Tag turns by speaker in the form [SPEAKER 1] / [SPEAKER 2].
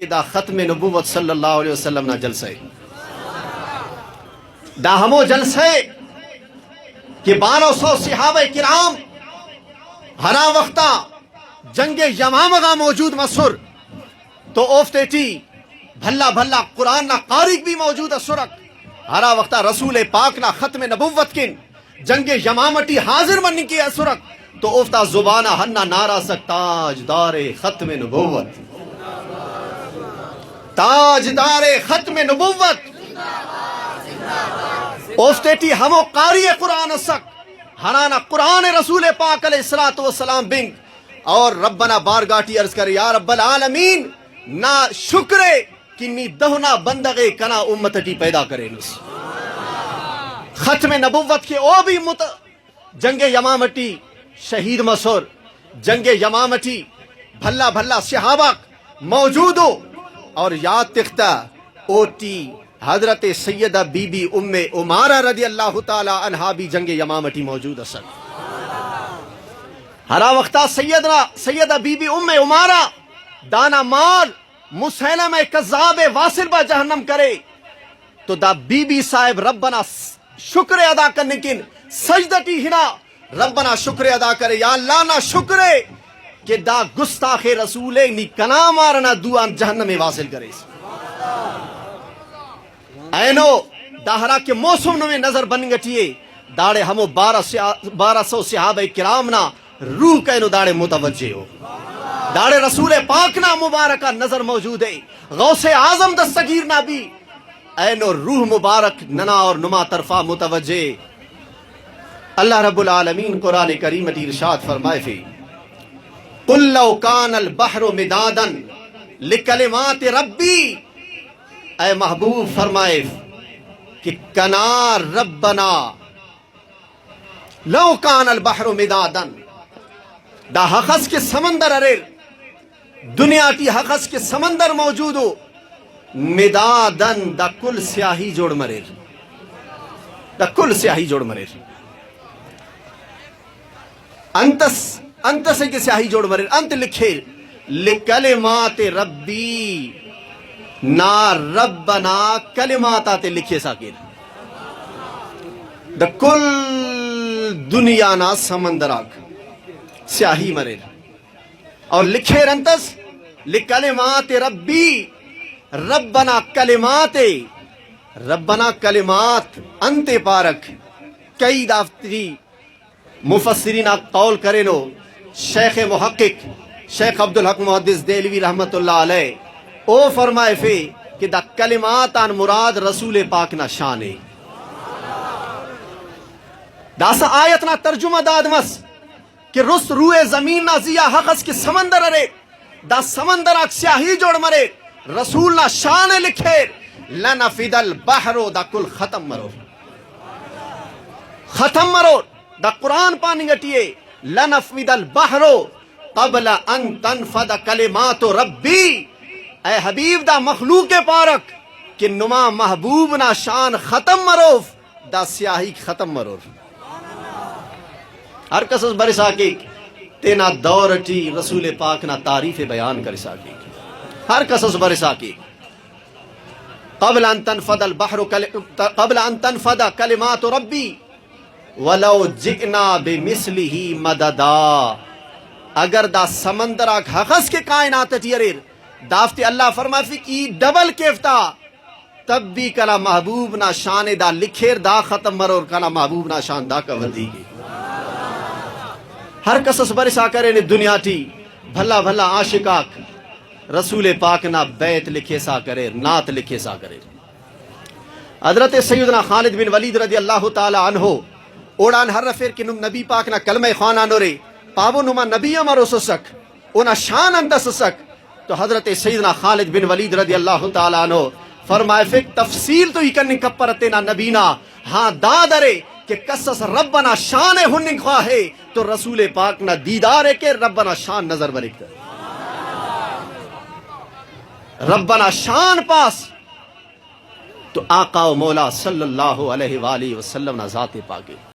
[SPEAKER 1] دا ختم نبوت صلی اللہ علیہ وسلم نا جلسے دا ہمو جلسے کہ 1200 صحابہ کرام ہرا وقتا جنگ یمامہ موجود مصر تو اوفتے تھی بھلا بھلا قرآن نا قارق بھی موجود سرک ہرا وقتا رسول پاک نا ختم نبوت کن جنگ یمامٹی حاضر من کی سرک تو اوفتا زبانہ ہننا نعرہ سک تاجدار ختم نبوت، تاجدار ختم نبوت اوفتیٹی ہمو قاری قرآن سک ہنانا قرآن رسول پاک علیہ السلام بنگ اور ربنا بارگاٹی عرض کر یا رب العالمین نا شکرے کنی دہنا بندگے کنا امتٹی پیدا کرے نس ختم نبوت کے او بھی جنگ یمامٹی شہید مسور جنگ یمامٹی بھلا بھلا صحابہ موجود ہو اور یاد تختہ اوٹی حضرت سیدہ بی بی ام عمارہ رضی اللہ تعالی عنہا بھی جنگ یمامٹی موجود اصل ہرا وقتا سیدہ بی بی ام عمارہ دانا مال مسیلمہ کذاب واصل با جہنم کرے تو دا بی بی صاحب ربنا شکر ادا کرنے کن سجدتی ہنا ربنا شکر ادا کرے یا اللہ نا شکرے کہ دا گستاخ رسولے نی کنا مارنا دوان جہنم میں واصل کرے اینو داہرا کے موسم میں نظر بن گٹیے داڑے ہمو 1200 صحابہ کرامنا روح کینو داڑے متوجہ ہو داڑے رسول پاکنا مبارکہ نظر موجود ہے غوث اعظم دستگیر نا بھی اینو روح مبارک ننا اور نما طرفہ متوجہ اللہ رب العالمین قرآن کریم میں ارشاد فرمائے فی قل لو کان البحر مدادا لکلمات ربی اے محبوب فرمائے کہ کنا ربنا لو کان البحر مدادا دا حقس کے سمندر ارے دنیا تی حقس کے سمندر موجود ہو مدادن دا کل سیاہی جوڑ مرے دا کل سیاہی جوڑ مرے انتس کے سیاہی جوڑ مرے انت لکھے لکلمات ربی نا ربنا کلماتا تے لکھے ساکر دا کل دنیا نا سمندر آگ سیاہی مرے اور لکھے رنتس لکلمات ربی ربنا کلمات ربنا کلمات انت پارک کئی دافتری مفسرین قول کرے نو شیخ محقق شیخ عبدالحق محدث دہلوی رحمت اللہ علیہ او فرمائے فی کہ دا کلمات ان مراد رسول پاک نا شان ہے دا سا آیت نا ترجمہ دادمس کہ رس روئے زمین نا زیا حقس کے سمندر ارے دا سمندر اک سیاہی جوڑ مرے رسول نا شان لکھے لنفد البحر دا کل ختم مرو ختم مرو دا قرآن پانی گٹیے لنفد البحر قبل ان تنفد کلمات ربی اے حبیب دا مخلوق پارک کہ نما محبوب نا شان ختم مروف دا سیاہی ختم مروف ہر کسس برس آکی تینا دورٹی رسول پاک نا تعریف بیان کرس آکی ہر کسس برس آکی قبل ان تنفد البحر قبل ان تنفد کلمات ربی ولو جئنا بمثلہ مددا اگر دا سمندر آگ حقس کے کائنات تیریر دافتی اللہ فرمائے فی کی ڈبل کیفتا تب بھی کلا محبوب نا شان دا لکھیر دا ختم مرور کلا محبوب نا شان دا کا ودی گی ہر کسس برسا کرے نے دنیا ٹی بھلا بھلا عاشقاک رسول پاک نا بیت لکھے سا کرے نات لکھے سا کرے حضرت سیدنا خالد بن ولید رضی اللہ تعالی عنہ اوڑان ہر رفیر کی نم نبی پاک نا کلمہ خوانا نورے پابو نما نبی امرو سسک اونا شان اندہ سسک تو حضرت سیدنا خالد بن ولید رضی اللہ تعالی عنہ فرمائے فک تفصیل تو ہی کرنے کپرتینا نبینا ہاں دادرے کہ قصص ربنا شان ہننگ خواہے تو رسول پاک نا دیدارے کے ربنا شان نظر برکتا ربنا شان پاس تو آقا و مولا صلی اللہ علیہ وآلہ وسلم نا ذات پاکے